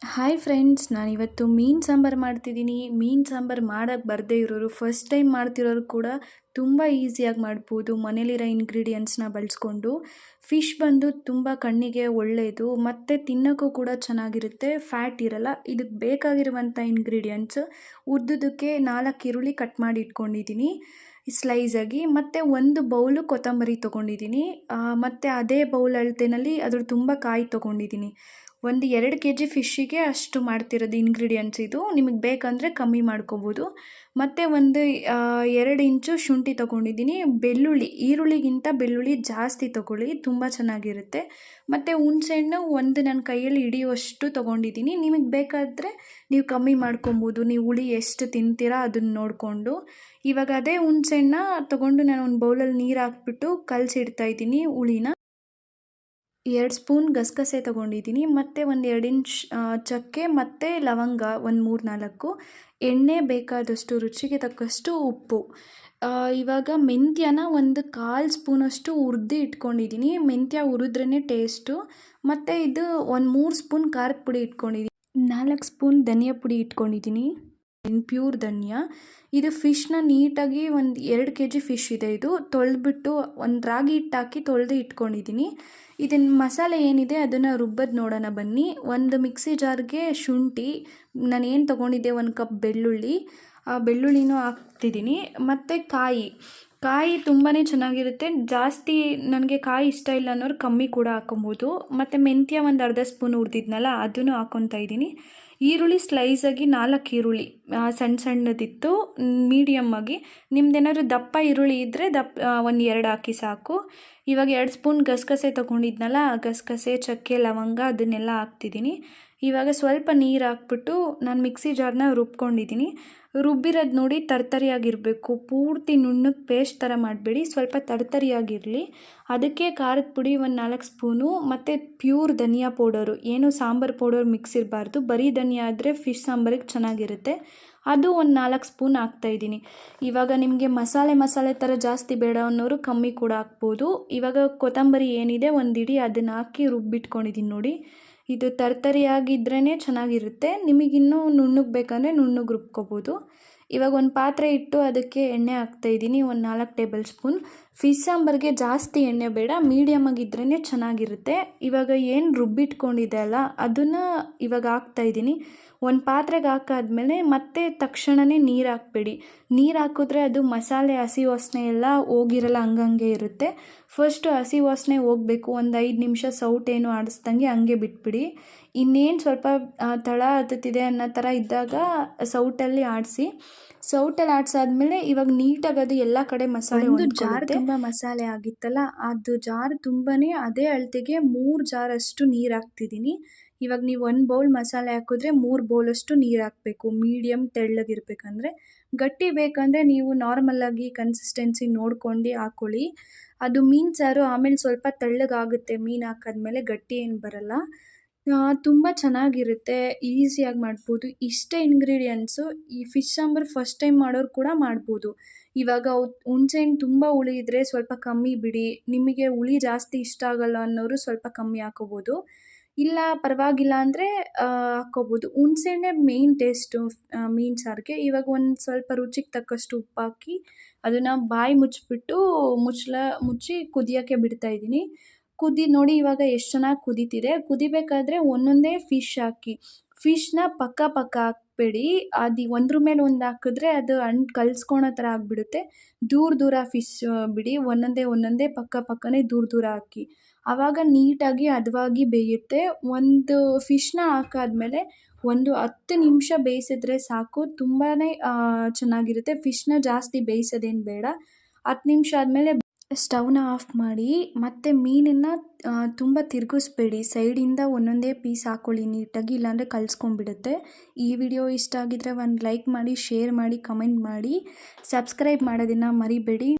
Hi friends, ನಾನಿವತ್ತು ಮೀನು ಸಾಂಬಾರು ಮಾಡ್ತಿದ್ದೀನಿ. ಮೀನು ಸಾಂಬಾರು ಮಾಡೋಕ್ಕೆ ಬರದೇ ಇರೋರು, ಫಸ್ಟ್ ಟೈಮ್ ಮಾಡ್ತಿರೋರು ಕೂಡ ತುಂಬ ಈಸಿಯಾಗಿ ಮಾಡ್ಬೋದು ಮನೇಲಿರೋ ಇಂಗ್ರೀಡಿಯೆಂಟ್ಸ್ನ ಬಳಸ್ಕೊಂಡು. ಫಿಶ್ ಬಂದು ತುಂಬ ಕಣ್ಣಿಗೆ ಒಳ್ಳೆಯದು ಮತ್ತು ತಿನ್ನೋಕ್ಕೂ ಕೂಡ ಚೆನ್ನಾಗಿರುತ್ತೆ, ಫ್ಯಾಟ್ ಇರಲ್ಲ. ಇದಕ್ಕೆ ಬೇಕಾಗಿರುವಂಥ ಇಂಗ್ರೀಡಿಯೆಂಟ್ಸ್ ಉದ್ದುದಕ್ಕೆ 4 ಈರುಳ್ಳಿ ಕಟ್ ಮಾಡಿ ಇಟ್ಕೊಂಡಿದ್ದೀನಿ ಸ್ಲೈಸಾಗಿ, ಮತ್ತು 1 ಬೌಲು ಕೊತ್ತಂಬರಿ ತೊಗೊಂಡಿದ್ದೀನಿ. ಮತ್ತು ಅದೇ ಬೌಲ್ ಅಳತೆನಲ್ಲಿ ಅದ್ರ ತುಂಬ ಕಾಯಿ ತೊಗೊಂಡಿದ್ದೀನಿ. ಒಂದು 2 kg ಫಿಶ್ಶಿಗೆ ಅಷ್ಟು ಮಾಡ್ತಿರೋದು ಇಂಗ್ರೀಡಿಯೆಂಟ್ಸ್ ಇದು. ನಿಮಗೆ ಬೇಕಂದರೆ ಕಮ್ಮಿ ಮಾಡ್ಕೋಬೋದು. ಮತ್ತು 2 ಇಂಚು ಶುಂಠಿ ತೊಗೊಂಡಿದ್ದೀನಿ. ಬೆಳ್ಳುಳ್ಳಿ, ಈರುಳ್ಳಿಗಿಂತ ಬೆಳ್ಳುಳ್ಳಿ ಜಾಸ್ತಿ ತೊಗೊಳ್ಳಿ, ತುಂಬ ಚೆನ್ನಾಗಿರುತ್ತೆ. ಮತ್ತು ಹುಣಸೆಹಣ್ಣು ನನ್ನ ಕೈಯಲ್ಲಿ ಹಿಡಿಯುವಷ್ಟು ತೊಗೊಂಡಿದ್ದೀನಿ. ನಿಮಗೆ ಬೇಕಾದರೆ ನೀವು ಕಮ್ಮಿ ಮಾಡ್ಕೊಬೋದು, ನೀವು ಹುಳಿ ಎಷ್ಟು ತಿಂತೀರಾ ಅದನ್ನು ನೋಡಿಕೊಂಡು. ಇವಾಗ ಅದೇ ಹುಣಸೆಹಣ್ಣ ತೊಗೊಂಡು ನಾನು ಒಂದು ಬೌಲಲ್ಲಿ ನೀರು ಹಾಕ್ಬಿಟ್ಟು ಕಲಸಿಡ್ತಾಯಿದ್ದೀನಿ ಹುಳಿನ. 2 ಸ್ಪೂನ್ ಗಸಗಸೆ ತೊಗೊಂಡಿದ್ದೀನಿ, ಮತ್ತು 2 ಇಂಚ್ ಚಕ್ಕೆ ಮತ್ತು ಲವಂಗ, ಒಂದು 3-4 ಎಣ್ಣೆ, ಬೇಕಾದಷ್ಟು ರುಚಿಗೆ ತಕ್ಕಷ್ಟು ಉಪ್ಪು. ಇವಾಗ ಮೆಂತ್ಯನ 1/4 ಸ್ಪೂನಷ್ಟು ಹುರಿದು ಇಟ್ಕೊಂಡಿದ್ದೀನಿ. ಮೆಂತ್ಯ ಹುರಿದ್ರೇ ಟೇಸ್ಟು. ಮತ್ತು ಇದು 3 ಸ್ಪೂನ್ ಖಾರದ ಪುಡಿ ಇಟ್ಕೊಂಡಿದ್ದೀನಿ. 4 ಸ್ಪೂನ್ ಧನಿಯಾ ಪುಡಿ ಇಟ್ಕೊಂಡಿದ್ದೀನಿ, ಪ್ಯೂರ್ ಧನಿಯಾ. ಇದು ಫಿಶ್ನ ನೀಟಾಗಿ 2 kg ಫಿಶ್ ಇದೆ, ಇದು ತೊಳೆದ್ಬಿಟ್ಟು ಒಂದು ರಾಗಿ ಹಿಟ್ಟು ಹಾಕಿ ತೊಳೆದು ಇಟ್ಕೊಂಡಿದ್ದೀನಿ. ಇದನ್ನು ಮಸಾಲೆ ಏನಿದೆ ಅದನ್ನು ರುಬ್ಬೋದು ನೋಡೋಣ ಬನ್ನಿ. ಒಂದು ಮಿಕ್ಸಿ ಜಾರ್ಗೆ ಶುಂಠಿ, ನಾನು ಏನು ತೊಗೊಂಡಿದ್ದೆ 1 ಕಪ್ ಬೆಳ್ಳುಳ್ಳಿ, ಆ ಬೆಳ್ಳುಳ್ಳಿನೂ ಹಾಕ್ತಿದ್ದೀನಿ. ಮತ್ತು ಕಾಯಿ ತುಂಬಾ ಚೆನ್ನಾಗಿರುತ್ತೆ. ಜಾಸ್ತಿ ನನಗೆ ಕಾಯಿ ಇಷ್ಟ ಇಲ್ಲ ಅನ್ನೋರು ಕಮ್ಮಿ ಕೂಡ ಹಾಕೊಬೋದು. ಮತ್ತು ಮೆಂತ್ಯ ಒಂದು ಅರ್ಧ ಸ್ಪೂನ್ ಹುರಿದಿದ್ನಲ್ಲ ಅದನ್ನು ಹಾಕ್ಕೊತಾ ಇದ್ದೀನಿ. ಈರುಳ್ಳಿ ಸ್ಲೈಸಾಗಿ 4 ಈರುಳ್ಳಿ ಸಣ್ಣದಿತ್ತು, ಮೀಡಿಯಮ್ ಆಗಿ. ನಿಮ್ದೇನಾದ್ರು ದಪ್ಪ ಈರುಳ್ಳಿ ಇದ್ದರೆ 2 ಹಾಕಿ ಸಾಕು. ಇವಾಗ 2 ಸ್ಪೂನ್ ಗಸಗಸೆ ತೊಗೊಂಡಿದ್ನಲ್ಲ, ಗಸಗಸೆ, ಚಕ್ಕೆ, ಲವಂಗ ಅದನ್ನೆಲ್ಲ ಹಾಕ್ತಿದ್ದೀನಿ. ಇವಾಗ ಸ್ವಲ್ಪ ನೀರು ಹಾಕ್ಬಿಟ್ಟು ನಾನು ಮಿಕ್ಸಿ ಜಾರ್ನ ರುಬ್ಕೊಂಡಿದ್ದೀನಿ. ರುಬ್ಬಿರೋದು ನೋಡಿ ತರ್ತರಿಯಾಗಿರಬೇಕು, ಪೂರ್ತಿ ನುಣ್ಣಗೆ ಪೇಸ್ಟ್ ಥರ ಮಾಡಬೇಡಿ, ಸ್ವಲ್ಪ ತರ್ತರಿಯಾಗಿರಲಿ. ಅದಕ್ಕೆ ಖಾರದ ಪುಡಿ 4 ಸ್ಪೂನು, ಮತ್ತು ಪ್ಯೂರ್ ಧನಿಯಾ ಪೌಡರು, ಏನು ಸಾಂಬಾರು ಪೌಡರ್ ಮಿಕ್ಸ್ ಇರಬಾರ್ದು, ಬರೀ ಧನಿಯಾ ಆದರೆ ಫಿಶ್ ಸಾಂಬಾರಿಗೆ ಚೆನ್ನಾಗಿರುತ್ತೆ. ಅದು 4 ಸ್ಪೂನ್ ಹಾಕ್ತಾಯಿದ್ದೀನಿ. ಇವಾಗ ನಿಮಗೆ ಮಸಾಲೆ ಥರ ಜಾಸ್ತಿ ಬೇಡ ಅನ್ನೋರು ಕಮ್ಮಿ ಕೂಡ ಹಾಕ್ಬೋದು. ಇವಾಗ ಕೊತ್ತಂಬರಿ ಏನಿದೆ 1 ಹಿಡಿ ಅದನ್ನು ಹಾಕಿ ರುಬ್ಬಿಟ್ಕೊಂಡಿದ್ದೀನಿ ನೋಡಿ. ಇದು ತರ್ತರಿಯಾಗಿದ್ರೇ ಚೆನ್ನಾಗಿರುತ್ತೆ. ನಿಮಗಿನ್ನೂ ನುಣ್ಣಗೆ ಬೇಕಂದರೆ ನುಣ್ಣಗೆ ರುಬ್ಕೋಬೋದು. ಇವಾಗ ಒಂದು ಪಾತ್ರೆ ಇಟ್ಟು ಅದಕ್ಕೆ ಎಣ್ಣೆ ಹಾಕ್ತಾಯಿದ್ದೀನಿ, 4 ಟೇಬಲ್ ಸ್ಪೂನ್. ಫಿಶ್ ಸಾಂಬಾರಿಗೆ ಜಾಸ್ತಿ ಎಣ್ಣೆ ಬೇಡ, ಮೀಡಿಯಮ್ ಆಗಿದ್ರೇ ಚೆನ್ನಾಗಿರುತ್ತೆ. ಇವಾಗ ಏನು ರುಬ್ಬಿಟ್ಕೊಂಡಿದೆ ಅಲ್ಲ ಅದನ್ನು ಇವಾಗ ಹಾಕ್ತಾಯಿದ್ದೀನಿ. ಒಂದು ಪಾತ್ರೆಗೆ ಹಾಕಾದ್ಮೇಲೆ ಮತ್ತೆ ತಕ್ಷಣವೇ ನೀರು ಹಾಕಬೇಡಿ. ನೀರು ಹಾಕಿದ್ರೆ ಅದು ಮಸಾಲೆ ಹಸಿ ವಾಸನೆ ಎಲ್ಲ ಹೋಗಿರಲ್ಲ, ಹಂಗಂಗೆ ಇರುತ್ತೆ. ಫಸ್ಟು ಹಸಿ ವಾಸನೆ ಹೋಗಬೇಕು, ಒಂದು 5 ನಿಮಿಷ ಸೌಟೇನು ಆಡಿಸ್ದಂಗೆ ಹಂಗೆ ಬಿಟ್ಬಿಡಿ. ಇನ್ನೇನು ಸ್ವಲ್ಪ ತಳ ಹತ್ತುತ್ತಿದೆ ಅನ್ನೋ ಥರ ಇದ್ದಾಗ ಸೌಟಲ್ಲಿ ಆಡಿಸಿ. ಸೌಟಲ್ಲಿ ಆಡಿಸಾದ್ಮೇಲೆ ಇವಾಗ ನೀಟಾಗಿ ಅದು ಎಲ್ಲ ಕಡೆ ಮಸಾಲೆ ಜಾರ್ ತುಂಬ ಮಸಾಲೆ ಆಗಿತ್ತಲ್ಲ, ಅದು ಜಾರ್ ತುಂಬಾ ಅದೇ ಅಳತೆಗೆ 3 ಜಾರಷ್ಟು ನೀರು ಹಾಕ್ತಿದ್ದೀನಿ. ಇವಾಗ ನೀವು 1 ಬೌಲ್ ಮಸಾಲೆ ಹಾಕಿದ್ರೆ 3 ಬೌಲಷ್ಟು ನೀರು ಹಾಕಬೇಕು, ಮೀಡಿಯಮ್ ತೆಳ್ಳಗಿರ್ಬೇಕಂದ್ರೆ. ಗಟ್ಟಿ ಬೇಕಂದರೆ ನೀವು ನಾರ್ಮಲಾಗಿ ಕನ್ಸಿಸ್ಟೆನ್ಸಿ ನೋಡ್ಕೊಂಡು ಹಾಕ್ಕೊಳ್ಳಿ. ಅದು ಮೀನು ಸಾರು ಆಮೇಲೆ ಸ್ವಲ್ಪ ತೆಳ್ಳಗಾಗುತ್ತೆ, ಮೀನು ಹಾಕಾದ್ಮೇಲೆ ಗಟ್ಟಿ ಏನು ಬರಲ್ಲ. ತುಂಬ ಚೆನ್ನಾಗಿರುತ್ತೆ, ಈಸಿಯಾಗಿ ಮಾಡ್ಬೋದು. ಇಷ್ಟೇ ಇಂಗ್ರೀಡಿಯೆಂಟ್ಸು. ಈ ಫಿಶ್ ಸಾಂಬಾರು ಫಸ್ಟ್ ಟೈಮ್ ಮಾಡೋರು ಕೂಡ ಮಾಡ್ಬೋದು. ಇವಾಗ ಹುಣಸೆಹಣ್ಣು ತುಂಬ ಹುಳಿ ಇದ್ದರೆ ಸ್ವಲ್ಪ ಕಮ್ಮಿ ಬಿಡಿ, ನಿಮಗೆ ಹುಳಿ ಜಾಸ್ತಿ ಇಷ್ಟ ಆಗಲ್ಲ ಅನ್ನೋರು ಸ್ವಲ್ಪ ಕಮ್ಮಿ ಹಾಕೋಬೋದು. ಇಲ್ಲ ಪರವಾಗಿಲ್ಲ ಅಂದರೆ ಹಾಕ್ಕೋಬೋದು. ಹುಣಸೆಹಣ್ಣೇ ಮೇಯ್ನ್ ಟೇಸ್ಟು ಮೀನು ಸಾರಿಗೆ. ಇವಾಗ ಒಂದು ಸ್ವಲ್ಪ ರುಚಿಗೆ ತಕ್ಕಷ್ಟು ಉಪ್ಪು ಹಾಕಿ ಅದನ್ನು ಬಾಯಿ ಮುಚ್ಚಿಬಿಟ್ಟು ಮುಚ್ಚಿ ಕುದಿಯೋಕ್ಕೆ ಬಿಡ್ತಾಯಿದ್ದೀನಿ. ನೋಡಿ ಇವಾಗ ಎಷ್ಟು ಚೆನ್ನಾಗಿ ಕುದೀತಿದೆ. ಕುದಿಬೇಕಾದ್ರೆ ಒಂದೊಂದೇ ಫಿಶ್ ಹಾಕಿ, ಫಿಶ್ನ ಪಕ್ಕ ಹಾಕಬೇಡಿ. ಅದು ಒಂದ್ರ ಮೇಲೆ ಒಂದು ಹಾಕಿದ್ರೆ ಅದು ಕಲ್ಸ್ಕೊಳೋ ಥರ ಆಗಿಬಿಡುತ್ತೆ. ದೂರ ಫಿಶ್ ಬಿಡಿ, ಒಂದೊಂದೇ ಪಕ್ಕನೇ ದೂರ ಹಾಕಿ. ಆವಾಗ ನೀಟಾಗಿ ಹದವಾಗಿ ಬೇಯುತ್ತೆ. ಒಂದು ಫಿಶ್ನ ಹಾಕಾದ್ಮೇಲೆ ಒಂದು 10 ನಿಮಿಷ ಬೇಯಿಸಿದ್ರೆ ಸಾಕು, ತುಂಬಾ ಚೆನ್ನಾಗಿರುತ್ತೆ. ಫಿಶ್ನ ಜಾಸ್ತಿ ಬೇಯಿಸೋದೇನು ಬೇಡ. 10 ನಿಮಿಷ ಆದಮೇಲೆ ಸ್ಟವ್ನ ಆಫ್ ಮಾಡಿ, ಮತ್ತು ಮೀನನ್ನು ತುಂಬ ತಿರುಗಿಸ್ಬೇಡಿ, ಸೈಡಿಂದ ಒಂದೊಂದೇ ಪೀಸ್ ಹಾಕ್ಕೊಳ್ಳಿ ನೀಟಾಗಿ, ಇಲ್ಲಾಂದರೆ ಕಲ್ಸ್ಕೊಂಡ್ಬಿಡುತ್ತೆ. ಈ ವಿಡಿಯೋ ಇಷ್ಟ ಆಗಿದ್ರೆ ಒಂದು ಲೈಕ್ ಮಾಡಿ, ಶೇರ್ ಮಾಡಿ, ಕಮೆಂಟ್ ಮಾಡಿ, ಸಬ್ಸ್ಕ್ರೈಬ್ ಮಾಡೋದನ್ನು ಮರಿಬೇಡಿ.